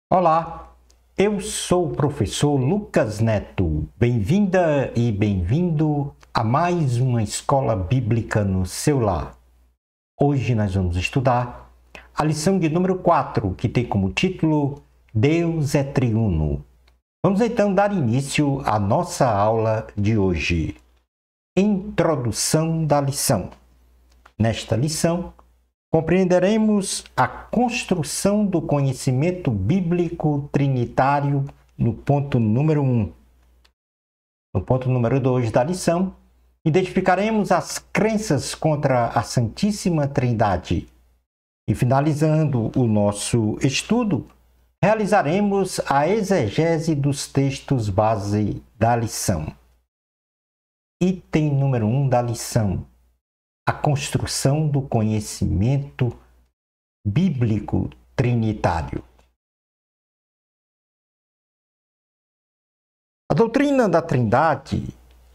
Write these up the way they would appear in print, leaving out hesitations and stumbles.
Olá, eu sou o professor Lucas Neto. Bem-vinda e bem-vindo a mais uma escola bíblica no seu lar. Hoje nós vamos estudar a lição de número 4, que tem como título Deus é Triuno. Vamos então dar início à nossa aula de hoje. Introdução da lição. Nesta lição, compreenderemos a construção do conhecimento bíblico trinitário no ponto número 1. No ponto número 2 da lição, identificaremos as crenças contra a Santíssima Trindade. E finalizando o nosso estudo, realizaremos a exegese dos textos base da lição. Item número 1 da lição. A construção do conhecimento bíblico trinitário. A doutrina da Trindade,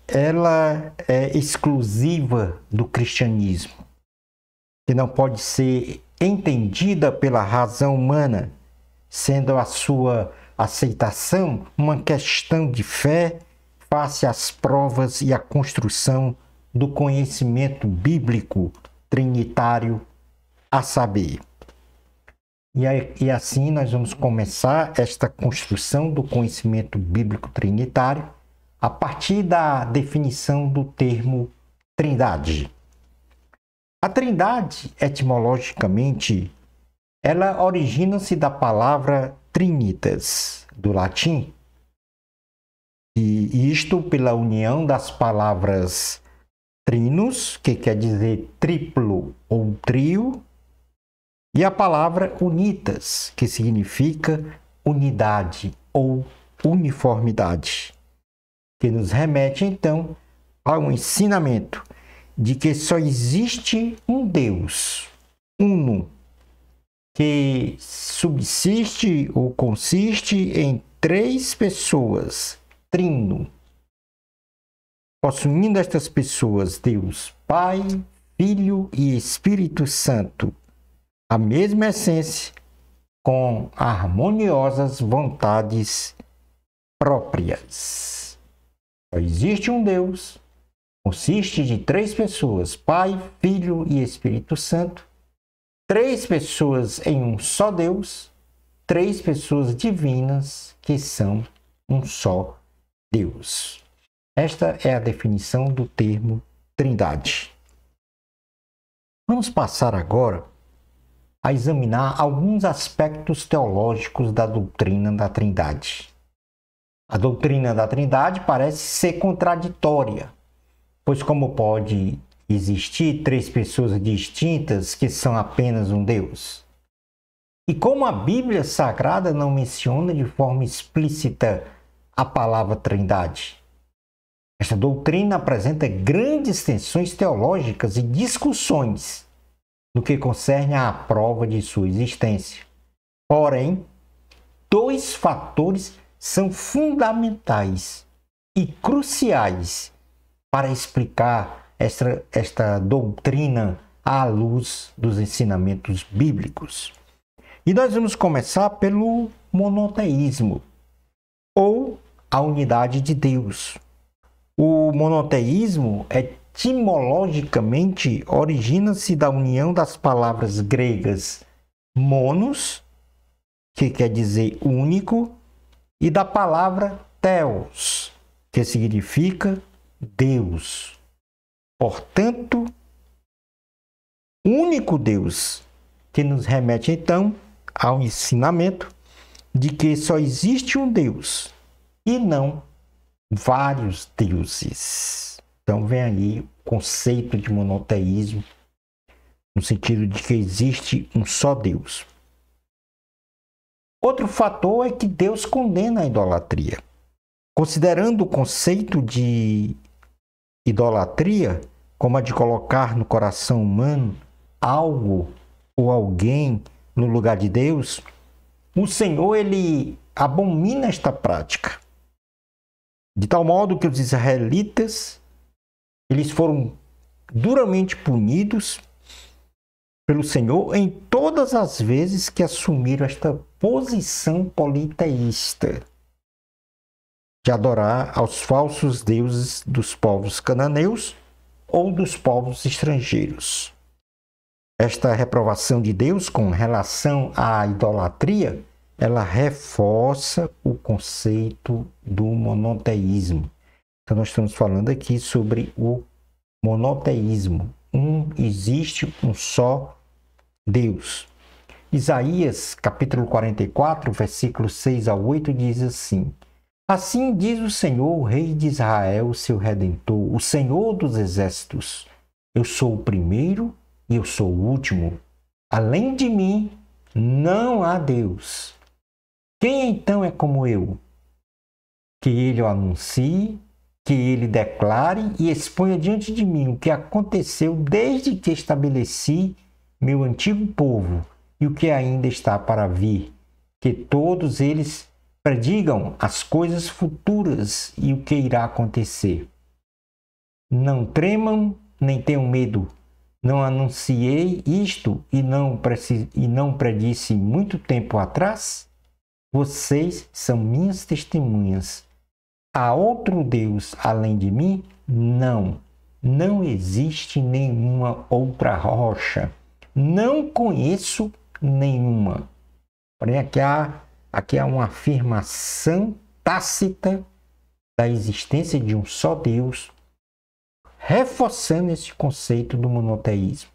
ela é exclusiva do cristianismo, que não pode ser entendida pela razão humana, sendo a sua aceitação uma questão de fé face às provas e à construção do conhecimento bíblico trinitário, a saber. E assim nós vamos começar esta construção do conhecimento bíblico trinitário a partir da definição do termo trindade. A trindade, etimologicamente, ela origina-se da palavra trinitas, do latim, e isto pela união das palavras trinus, que quer dizer triplo ou trio, e a palavra unitas, que significa unidade ou uniformidade, que nos remete então ao ensinamento de que só existe um Deus, uno, que subsiste ou consiste em três pessoas, trino, possuindo estas pessoas Deus Pai, Filho e Espírito Santo, a mesma essência, com harmoniosas vontades próprias. Só existe um Deus, consiste de três pessoas, Pai, Filho e Espírito Santo, três pessoas em um só Deus, três pessoas divinas que são um só Deus. Esta é a definição do termo trindade. Vamos passar agora a examinar alguns aspectos teológicos da doutrina da Trindade. A doutrina da Trindade parece ser contraditória, pois como pode existir três pessoas distintas que são apenas um Deus? E como a Bíblia Sagrada não menciona de forma explícita a palavra Trindade? Esta doutrina apresenta grandes tensões teológicas e discussões no que concerne à prova de sua existência. Porém, dois fatores são fundamentais e cruciais para explicar esta doutrina à luz dos ensinamentos bíblicos. E nós vamos começar pelo monoteísmo, ou a unidade de Deus. O monoteísmo, etimologicamente, origina-se da união das palavras gregas monos, que quer dizer único, e da palavra theos, que significa Deus. Portanto, único Deus, que nos remete então ao ensinamento de que só existe um Deus e não vários deuses. Então vem aí o conceito de monoteísmo, no sentido de que existe um só Deus. Outro fator é que Deus condena a idolatria. Considerando o conceito de idolatria como a de colocar no coração humano algo ou alguém no lugar de Deus, o Senhor, ele abomina esta prática. De tal modo que os israelitas, eles foram duramente punidos pelo Senhor em todas as vezes que assumiram esta posição politeísta de adorar aos falsos deuses dos povos cananeus ou dos povos estrangeiros. Esta reprovação de Deus com relação à idolatria, ela reforça o conceito do monoteísmo. Então, nós estamos falando aqui sobre o monoteísmo. Existe um só Deus. Isaías, capítulo 44, versículos 6 a 8, diz assim: Assim diz o Senhor, o Rei de Israel, seu Redentor, o Senhor dos Exércitos: Eu sou o primeiro e eu sou o último. Além de mim, não há Deus. Quem então é como eu? Que ele o anuncie, que ele declare e exponha diante de mim o que aconteceu desde que estabeleci meu antigo povo e o que ainda está para vir, que todos eles predigam as coisas futuras e o que irá acontecer. Não tremam, nem tenham medo. Não anunciei isto e não predisse muito tempo atrás? Vocês são minhas testemunhas. Há outro Deus além de mim? Não existe nenhuma outra rocha. Não conheço nenhuma. Porém, aqui há uma afirmação tácita da existência de um só Deus, reforçando esse conceito do monoteísmo.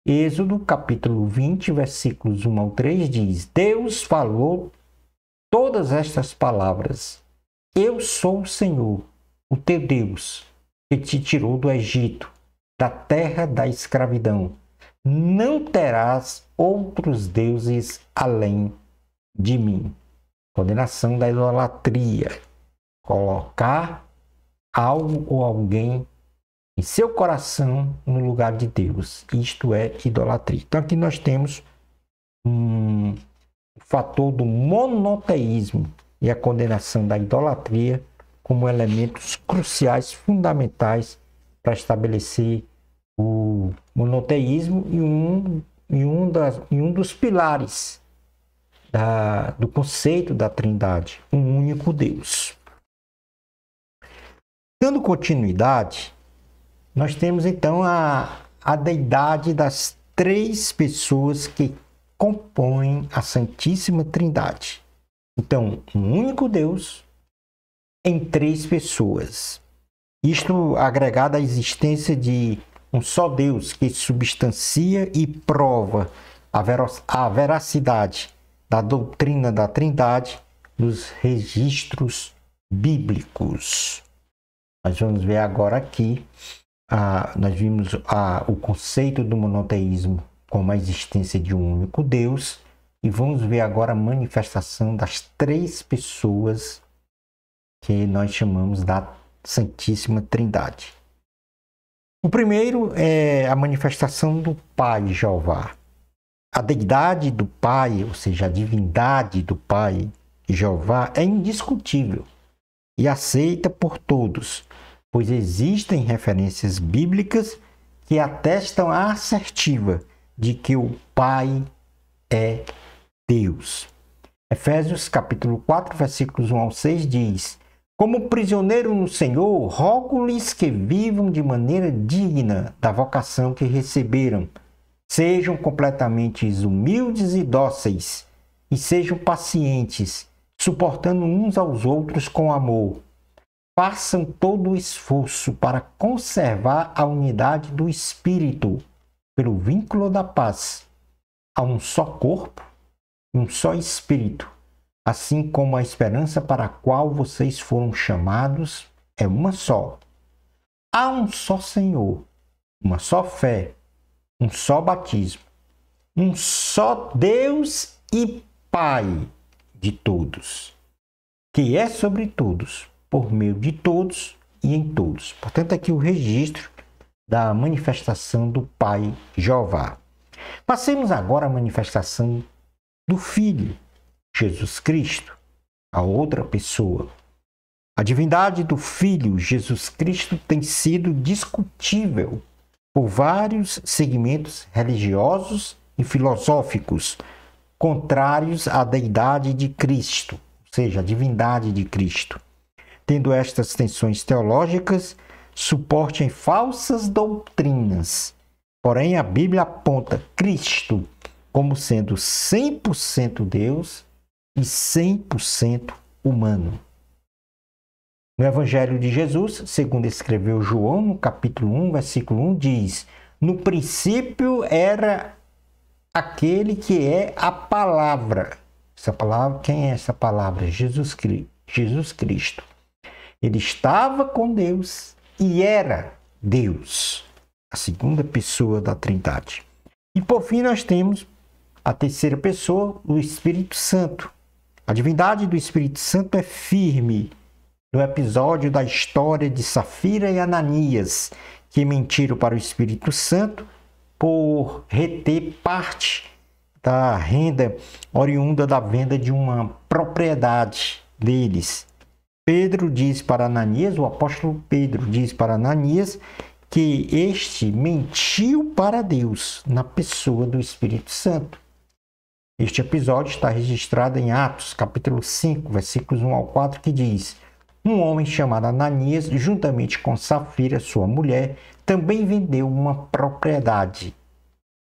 Êxodo, capítulo 20, versículos 1 ao 3, diz: Deus falou todas estas palavras: Eu sou o Senhor, o teu Deus, que te tirou do Egito, da terra da escravidão. Não terás outros deuses além de mim. Condenação da idolatria. Colocar algo ou alguém em seu coração no lugar de Deus. Isto é idolatria. Então aqui nós temos o fator do monoteísmo e a condenação da idolatria como elementos cruciais, fundamentais para estabelecer o monoteísmo e um dos pilares do conceito da Trindade, um único Deus. Dando continuidade, nós temos então a deidade das três pessoas que compõem a Santíssima Trindade. Então, um único Deus em três pessoas. Isto agregado à existência de um só Deus que substancia e prova a veracidade da doutrina da Trindade nos registros bíblicos. Nós vamos ver agora aqui, nós vimos o conceito do monoteísmo como a existência de um único Deus, e vamos ver agora a manifestação das três pessoas que nós chamamos da Santíssima Trindade. O primeiro é a manifestação do Pai Jeová. A deidade do Pai, ou seja, a divindade do Pai Jeová, é indiscutível e aceita por todos, pois existem referências bíblicas que atestam a assertiva de que o Pai é Deus. Efésios capítulo 4, versículos 1 ao 6 diz: Como prisioneiro no Senhor, rogo-lhes que vivam de maneira digna da vocação que receberam. Sejam completamente humildes e dóceis, e sejam pacientes, suportando uns aos outros com amor. Façam todo o esforço para conservar a unidade do Espírito, pelo vínculo da paz. Há um só corpo e um só Espírito, assim como a esperança para a qual vocês foram chamados é uma só. Há um só Senhor, uma só fé, um só batismo, um só Deus e Pai de todos, que é sobre todos, por meio de todos e em todos. Portanto, aqui o registro da manifestação do Pai Jeová. Passemos agora à manifestação do Filho, Jesus Cristo, a outra pessoa. A divindade do Filho, Jesus Cristo, tem sido discutível por vários segmentos religiosos e filosóficos, contrários à deidade de Cristo, ou seja, a divindade de Cristo, tendo estas tensões teológicas suporte em falsas doutrinas. Porém, a Bíblia aponta Cristo como sendo 100% Deus e 100% humano. No Evangelho de Jesus, segundo escreveu João, no capítulo 1, versículo 1, diz: no princípio era aquele que é a palavra. Essa palavra, quem é essa palavra? Jesus Cristo. Ele estava com Deus e era Deus, a segunda pessoa da Trindade. E por fim nós temos a terceira pessoa, o Espírito Santo. A divindade do Espírito Santo é firme no episódio da história de Safira e Ananias, que mentiram para o Espírito Santo por reter parte da renda oriunda da venda de uma propriedade deles. Pedro diz para Ananias, o apóstolo Pedro diz para Ananias que este mentiu para Deus na pessoa do Espírito Santo. Este episódio está registrado em Atos, capítulo 5, versículos 1 ao 4, que diz: um homem chamado Ananias, juntamente com Safira, sua mulher, também vendeu uma propriedade.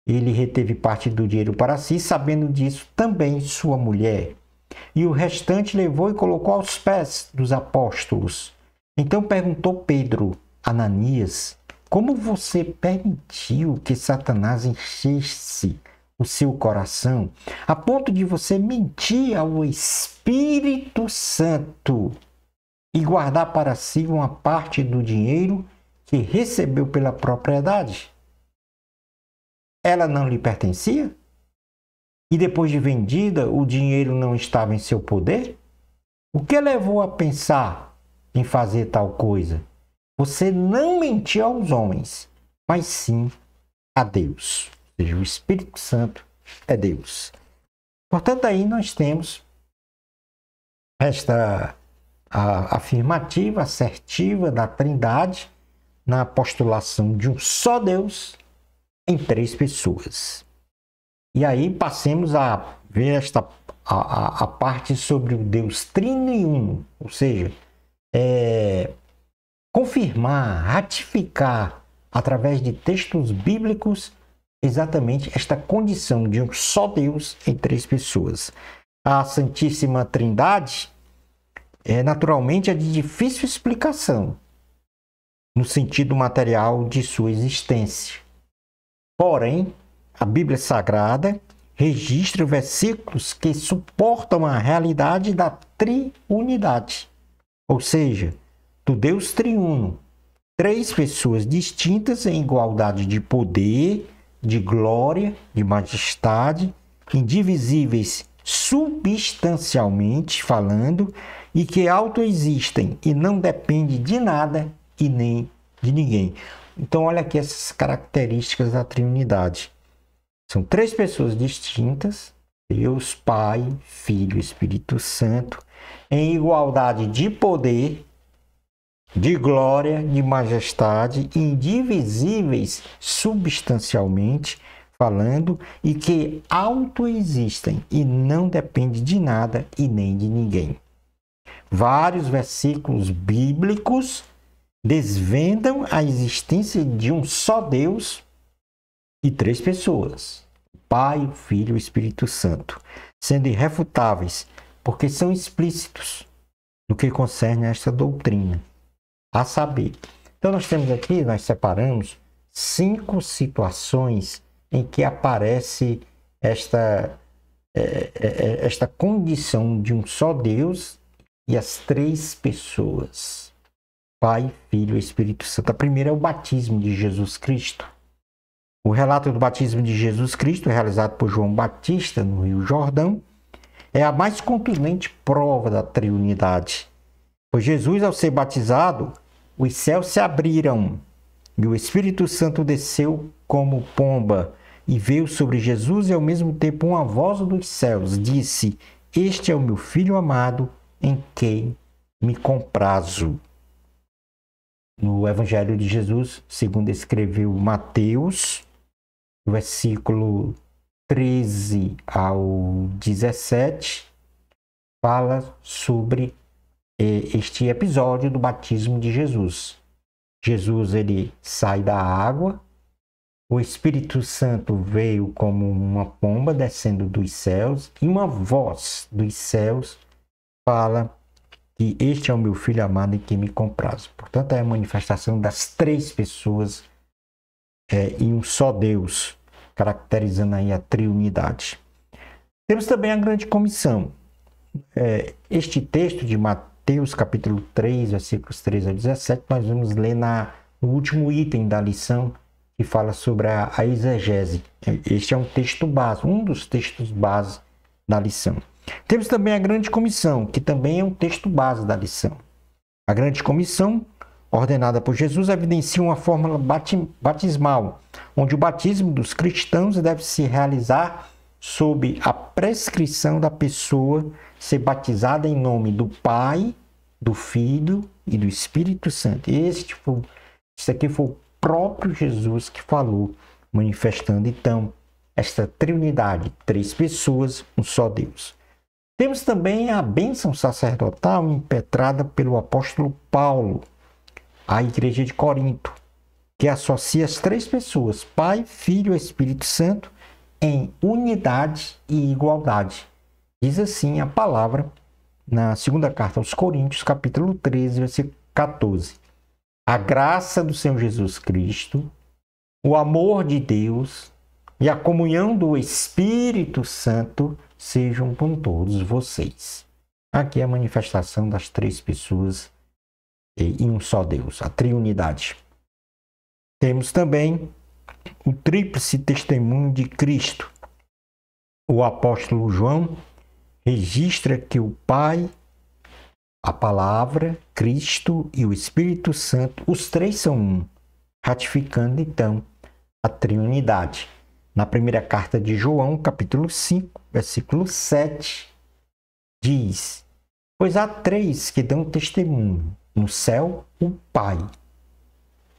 Ele reteve parte do dinheiro para si, sabendo disso também sua mulher. E o restante levou e colocou aos pés dos apóstolos. Então perguntou Pedro: Ananias, como você permitiu que Satanás enchesse o seu coração, a ponto de você mentir ao Espírito Santo e guardar para si uma parte do dinheiro que recebeu pela propriedade? Ela não lhe pertencia? E depois de vendida, o dinheiro não estava em seu poder? O que levou a pensar em fazer tal coisa? Você não mentiu aos homens, mas sim a Deus. Ou seja, o Espírito Santo é Deus. Portanto, aí nós temos esta afirmativa assertiva da Trindade na postulação de um só Deus em três pessoas. E aí passemos a ver a parte sobre o Deus Trino e Uno, ou seja, confirmar, ratificar através de textos bíblicos exatamente esta condição de um só Deus em três pessoas. A Santíssima Trindade naturalmente é de difícil explicação no sentido material de sua existência. Porém, a Bíblia Sagrada registra versículos que suportam a realidade da triunidade, ou seja, do Deus triuno, três pessoas distintas em igualdade de poder, de glória, de majestade, indivisíveis substancialmente falando, e que autoexistem e não dependem de nada e nem de ninguém. Então, olha aqui essas características da triunidade. São três pessoas distintas, Deus, Pai, Filho e Espírito Santo, em igualdade de poder, de glória, de majestade, indivisíveis substancialmente falando, e que autoexistem e não dependem de nada e nem de ninguém. Vários versículos bíblicos desvendam a existência de um só Deus e três pessoas, Pai, o Filho e o Espírito Santo, sendo irrefutáveis, porque são explícitos no que concerne a esta doutrina, a saber. Então nós temos aqui, nós separamos 5 situações em que aparece esta condição de um só Deus e as três pessoas, Pai, Filho e Espírito Santo. A primeira é o batismo de Jesus Cristo. O relato do batismo de Jesus Cristo, realizado por João Batista no Rio Jordão, é a mais contundente prova da triunidade. Pois Jesus, ao ser batizado, os céus se abriram e o Espírito Santo desceu como pomba e veio sobre Jesus, e ao mesmo tempo uma voz dos céus disse: Este é o meu Filho amado, em quem me comprazo. No Evangelho de Jesus, segundo escreveu Mateus, no versículo 13 ao 17, fala sobre este episódio do batismo de Jesus. Jesus, ele sai da água, o Espírito Santo veio como uma pomba descendo dos céus, e uma voz dos céus fala que este é o meu Filho amado em quem me comprazo. Portanto, é a manifestação das três pessoas em um só Deus, caracterizando aí a triunidade. Temos também a grande comissão. Este texto de Mateus capítulo 3, versículos 13 a 17, nós vamos ler no último item da lição, que fala sobre a exegese. Este é um texto base, um dos textos base da lição. Temos também a grande comissão, que também é um texto base da lição. A grande comissão, ordenada por Jesus, evidencia uma fórmula batismal, onde o batismo dos cristãos deve se realizar sob a prescrição da pessoa ser batizada em nome do Pai, do Filho e do Espírito Santo. Isso aqui foi o próprio Jesus que falou, manifestando então esta triunidade, três pessoas, um só Deus. Temos também a bênção sacerdotal impetrada pelo apóstolo Paulo à igreja de Corinto, que associa as três pessoas, Pai, Filho e Espírito Santo, em unidade e igualdade. Diz assim a palavra na segunda carta aos Coríntios, capítulo 13, versículo 14. A graça do Senhor Jesus Cristo, o amor de Deus e a comunhão do Espírito Santo sejam com todos vocês. Aqui é a manifestação das três pessoas em um só Deus, a triunidade. Temos também o tríplice testemunho de Cristo. O apóstolo João registra que o Pai, a Palavra, Cristo e o Espírito Santo, os três são um, ratificando então a triunidade. Na primeira carta de João, capítulo 5, versículo 7, diz: pois há três que dão testemunho: no céu, o Pai,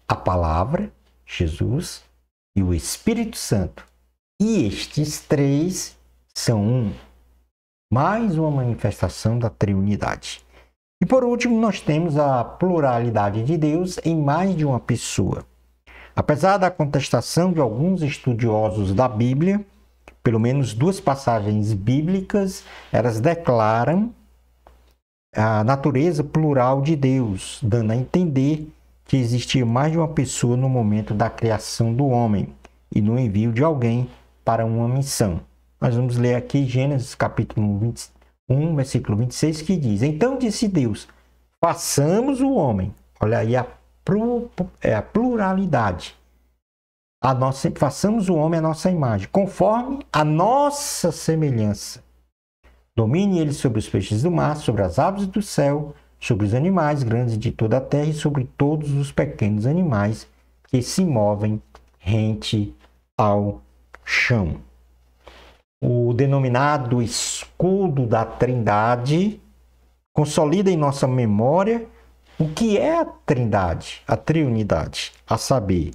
a Palavra, Jesus, e o Espírito Santo. E estes três são um. Mais uma manifestação da triunidade. E por último, nós temos a pluralidade de Deus em mais de uma pessoa. Apesar da contestação de alguns estudiosos da Bíblia, pelo menos duas passagens bíblicas, elas declaram a natureza plural de Deus, dando a entender que existia mais de uma pessoa no momento da criação do homem e no envio de alguém para uma missão. Nós vamos ler aqui Gênesis capítulo 21, versículo 26, que diz: então disse Deus, façamos o homem. Olha aí a pluralidade. Façamos o homem à nossa imagem, conforme a nossa semelhança. Domine ele sobre os peixes do mar, sobre as aves do céu, sobre os animais grandes de toda a terra e sobre todos os pequenos animais que se movem rente ao chão. O denominado escudo da Trindade consolida em nossa memória o que é a Trindade, a triunidade, a saber,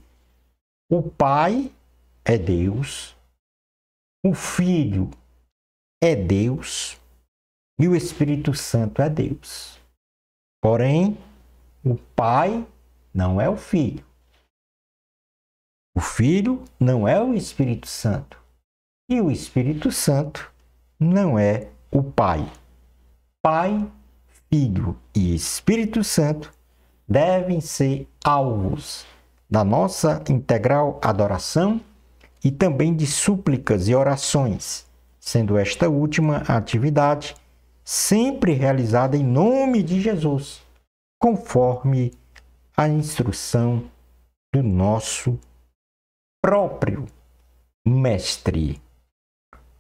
o Pai é Deus, o Filho é Deus e o Espírito Santo é Deus. Porém, o Pai não é o Filho. O Filho não é o Espírito Santo. E o Espírito Santo não é o Pai. Pai, Filho e Espírito Santo devem ser alvos da nossa integral adoração e também de súplicas e orações, sendo esta última atividade sempre realizada em nome de Jesus, conforme a instrução do nosso próprio Mestre.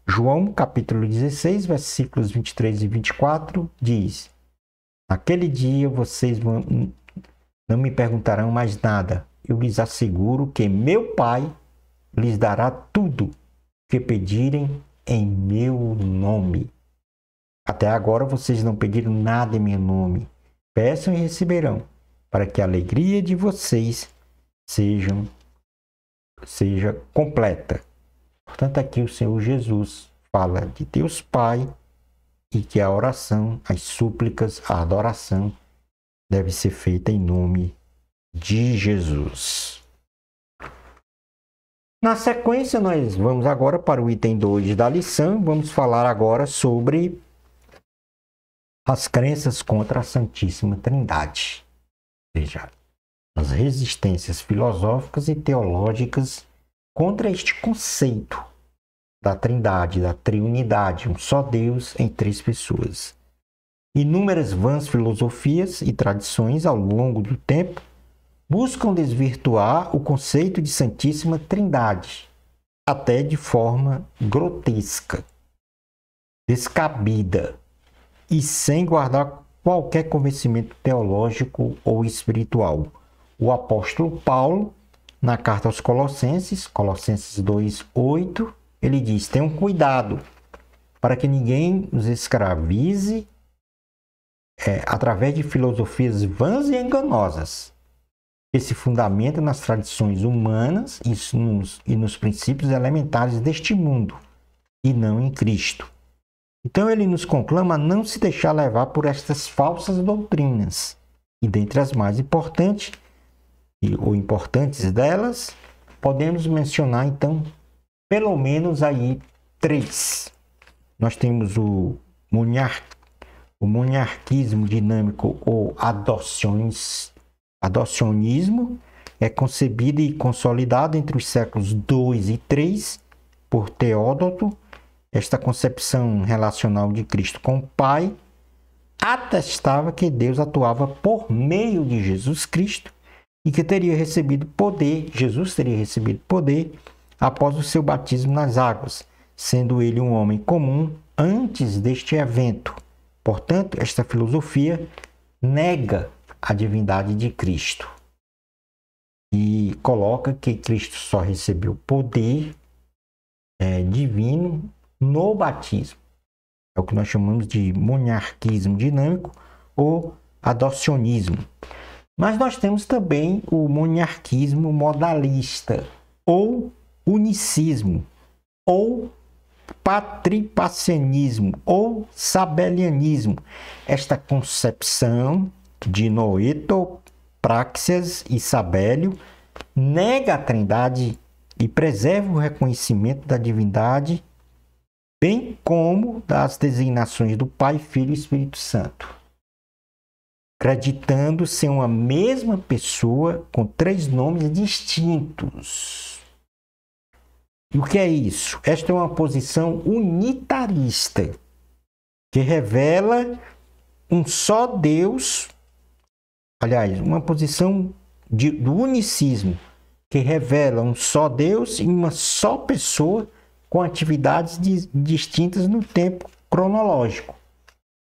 João, capítulo 16, versículos 23 e 24, diz: naquele dia vocês não me perguntarão mais nada. Eu lhes asseguro que meu Pai lhes dará tudo que pedirem em meu nome. Até agora vocês não pediram nada em meu nome. Peçam e receberão, para que a alegria de vocês seja completa. Portanto, aqui o Senhor Jesus fala de Deus Pai e que a oração, as súplicas, a adoração deve ser feita em nome de Jesus. Na sequência, nós vamos agora para o item 2 da lição. Vamos falar agora sobre as crenças contra a Santíssima Trindade. Ou seja, as resistências filosóficas e teológicas contra este conceito da Trindade, da Triunidade, um só Deus em três pessoas. Inúmeras vãs filosofias e tradições ao longo do tempo buscam desvirtuar o conceito de Santíssima Trindade, até de forma grotesca, descabida e sem guardar qualquer convencimento teológico ou espiritual. O apóstolo Paulo, na carta aos Colossenses, Colossenses 2:8, ele diz: tenham cuidado para que ninguém os escravize através de filosofias vãs e enganosas, que se fundamentam nas tradições humanas e nos princípios elementares deste mundo, e não em Cristo. Então ele nos conclama a não se deixar levar por estas falsas doutrinas, e dentre as mais importantes, ou importantes delas, podemos mencionar então pelo menos aí 3. Nós temos o monarquismo dinâmico ou adocionismo, é concebido e consolidado entre os séculos 2 e 3 por Teódoto. Esta concepção relacional de Cristo com o Pai atestava que Deus atuava por meio de Jesus Cristo e que Jesus teria recebido poder após o seu batismo nas águas, sendo ele um homem comum antes deste evento. Portanto, esta filosofia nega a divindade de Cristo e coloca que Cristo só recebeu poder divino no batismo. É o que nós chamamos de monarquismo dinâmico ou adocionismo. Mas nós temos também o monarquismo modalista, ou unicismo, ou patripacianismo, ou sabelianismo. Esta concepção de Noeto, Praxeas e Sabélio nega a Trindade e preserva o reconhecimento da divindade, bem como das designações do Pai, Filho e Espírito Santo, acreditando ser uma mesma pessoa com 3 nomes distintos. E o que é isso? Esta é uma posição unitarista, que revela um só Deus, aliás, uma posição do unicismo, que revela um só Deus em uma só pessoa com atividades distintas no tempo cronológico.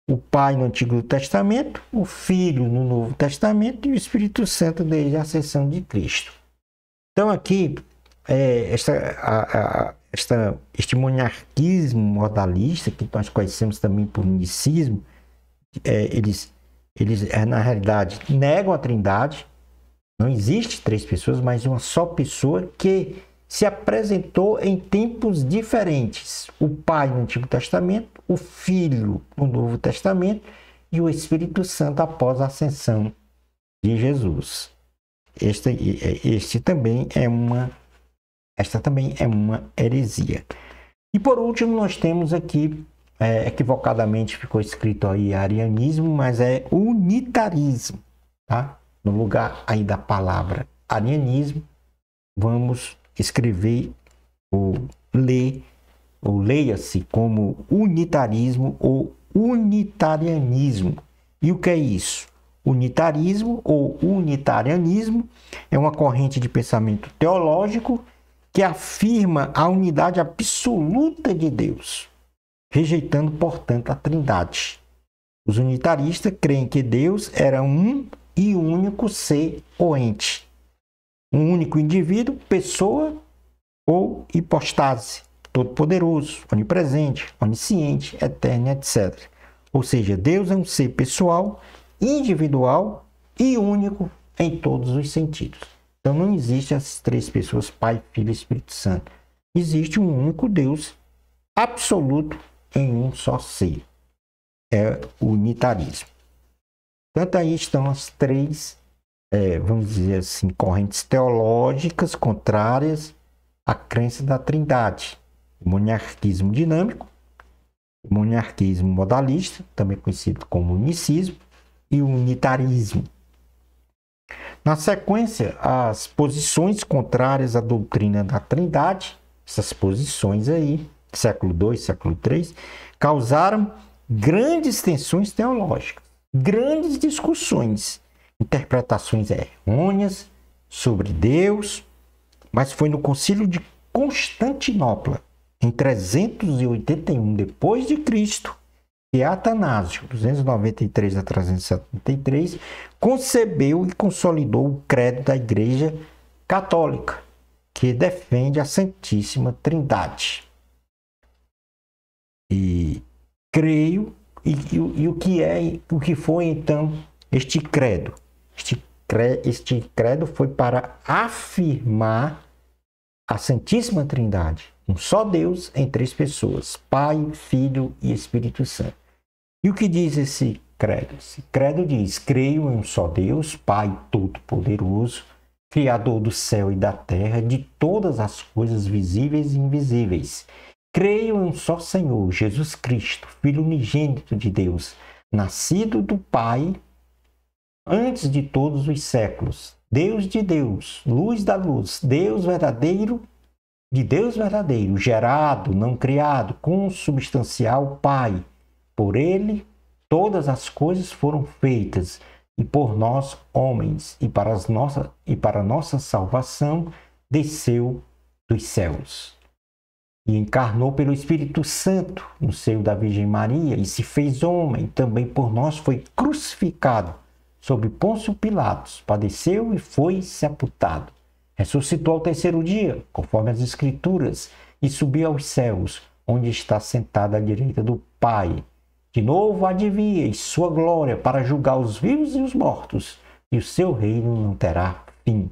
O Pai no Antigo Testamento, o Filho no Novo Testamento e o Espírito Santo desde a ascensão de Cristo. Então aqui, este monarquismo modalista, que nós conhecemos também por unicismo, eles na realidade negam a Trindade. Não existe 3 pessoas, mas uma só pessoa que se apresentou em tempos diferentes. O Pai no Antigo Testamento, o Filho no Novo Testamento e o Espírito Santo após a ascensão de Jesus. Esta também é uma heresia. E por último, nós temos aqui, equivocadamente ficou escrito aí arianismo, mas é unitarismo, tá? No lugar aí da palavra arianismo, vamos escrever ou leia-se como unitarismo ou unitarianismo. E o que é isso? Unitarismo ou unitarianismo é uma corrente de pensamento teológico que afirma a unidade absoluta de Deus, rejeitando, portanto, a Trindade. Os unitaristas creem que Deus era um e único ser ou ente, um único indivíduo, pessoa ou hipóstase, todo-poderoso, onipresente, onisciente, eterno, etc. Ou seja, Deus é um ser pessoal, individual e único em todos os sentidos. Então não existem as 3 pessoas, Pai, Filho e Espírito Santo. existe um único Deus absoluto em um só ser. É o unitarismo. Portanto, aí estão as três, vamos dizer assim, correntes teológicas contrárias à crença da Trindade. O monarquismo dinâmico, o monarquismo modalista, também conhecido como unicismo, e o unitarismo. Na sequência, as posições contrárias à doutrina da Trindade, essas posições aí, século II, século III, causaram grandes tensões teológicas, grandes discussões, interpretações errôneas sobre Deus, mas foi no Concílio de Constantinopla, em 381 depois de Cristo, que Atanásio, 293 a 373, concebeu e consolidou o credo da Igreja Católica, que defende a Santíssima Trindade. E creio, o que foi então este credo? Este credo foi para afirmar a Santíssima Trindade, um só Deus em três pessoas, Pai, Filho e Espírito Santo. E o que diz esse credo? Esse credo diz: creio em um só Deus, Pai Todo-Poderoso, Criador do céu e da terra, de todas as coisas visíveis e invisíveis. Creio em um só Senhor, Jesus Cristo, Filho unigênito de Deus, nascido do Pai antes de todos os séculos, Deus de Deus, luz da luz, Deus verdadeiro de Deus verdadeiro, gerado, não criado, consubstancial Pai. Por ele todas as coisas foram feitas, e por nós, homens, e para nossa salvação, desceu dos céus. E encarnou pelo Espírito Santo no seio da Virgem Maria, e se fez homem, também por nós foi crucificado sob Pôncio Pilatos, padeceu e foi sepultado. Ressuscitou ao terceiro dia, conforme as Escrituras, e subiu aos céus, onde está sentado à direita do Pai. De novo há de vir em sua glória para julgar os vivos e os mortos, e o seu reino não terá fim.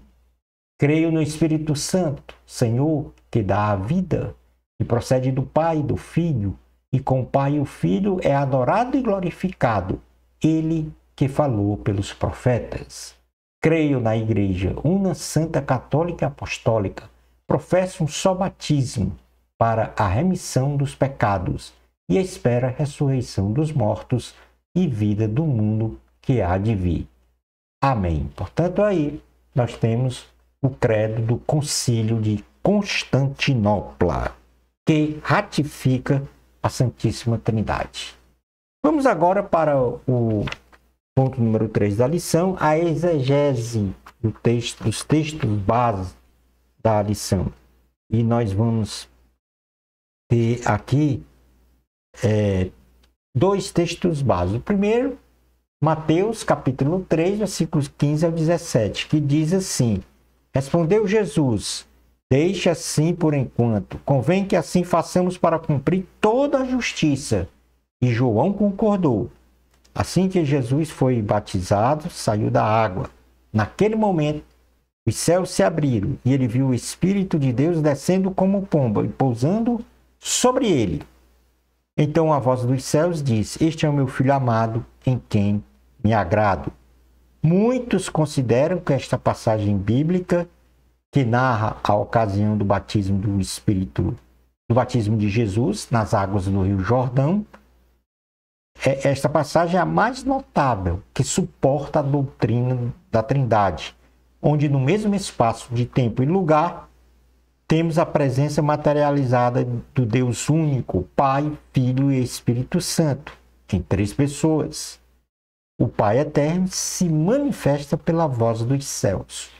Creio no Espírito Santo, Senhor, que dá a vida, e procede do Pai e do Filho, e com o Pai e o Filho é adorado e glorificado, ele que falou pelos profetas. Creio na Igreja una, santa, católica e apostólica, professo um só batismo para a remissão dos pecados, e espera a ressurreição dos mortos e vida do mundo que há de vir. Amém. Portanto, aí nós temos o credo do Concílio de Constantinopla, que ratifica a Santíssima Trindade. Vamos agora para o ponto número 3 da lição, a exegese dos textos base da lição. E nós vamos ter aqui dois textos básicos. O primeiro, Mateus, capítulo 3, versículos 15 ao 17, que diz assim: respondeu Jesus: deixe assim por enquanto, convém que assim façamos para cumprir toda a justiça. E João concordou. Assim que Jesus foi batizado, saiu da água. Naquele momento, os céus se abriram, e ele viu o Espírito de Deus descendo como pomba e pousando sobre ele. Então a voz dos céus disse: este é o meu Filho amado, em quem me agrado. Muitos consideram que esta passagem bíblica, que narra a ocasião do batismo do Espírito, do batismo de Jesus nas águas do Rio Jordão, esta passagem é a mais notável, que suporta a doutrina da Trindade, onde no mesmo espaço de tempo e lugar temos a presença materializada do Deus único, Pai, Filho e Espírito Santo, em três pessoas. O Pai eterno se manifesta pela voz dos céus.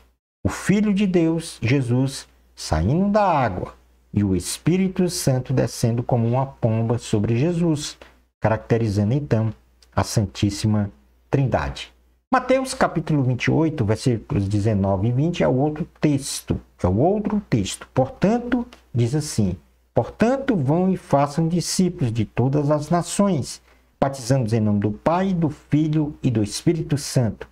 O Filho de Deus, Jesus, saindo da água, e o Espírito Santo descendo como uma pomba sobre Jesus, caracterizando então a Santíssima Trindade. Mateus capítulo 28, versículos 19 e 20 é o outro texto. Portanto, diz assim: portanto, vão e façam discípulos de todas as nações, batizando-os em nome do Pai, do Filho e do Espírito Santo,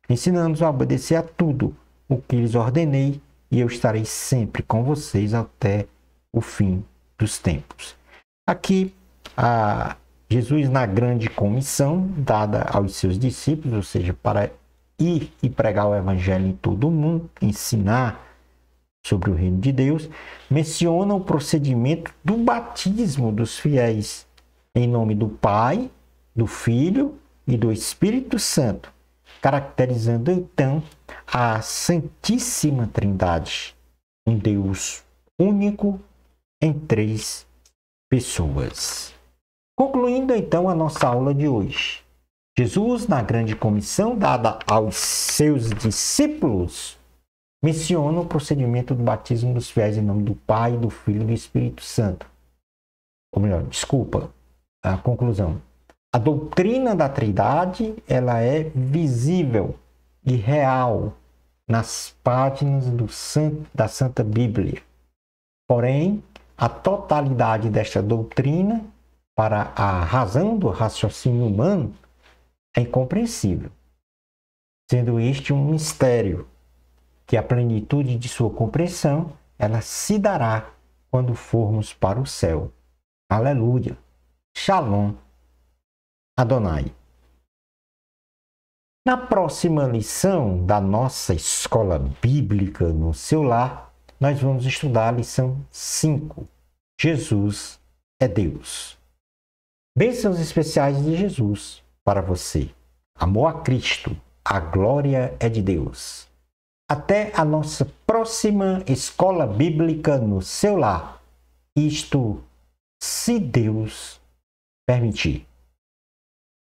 ensinando-os a obedecer a tudo o que lhes ordenei, e eu estarei sempre com vocês até o fim dos tempos. Aqui, Jesus, na grande comissão dada aos seus discípulos, ou seja, para ir e pregar o evangelho em todo o mundo, ensinar sobre o reino de Deus, menciona o procedimento do batismo dos fiéis em nome do Pai, do Filho e do Espírito Santo, caracterizando então a Santíssima Trindade, um Deus único em 3 pessoas. Concluindo então a nossa aula de hoje, Jesus, na grande comissão dada aos seus discípulos, menciona o procedimento do batismo dos fiéis em nome do Pai, do Filho e do Espírito Santo. Ou melhor, a conclusão. A doutrina da Trindade, ela é visível e real nas páginas da Santa Bíblia. Porém, a totalidade desta doutrina, para a razão do raciocínio humano, é incompreensível, sendo este um mistério, que a plenitude de sua compreensão, ela se dará quando formos para o céu. Aleluia! Shalom! Adonai! Na próxima lição da nossa escola bíblica no seu lar, nós vamos estudar a lição 5. Jesus é Deus. Bênçãos especiais de Jesus para você. Amor a Cristo, a glória é de Deus. Até a nossa próxima escola bíblica no seu lar. Isto, se Deus permitir.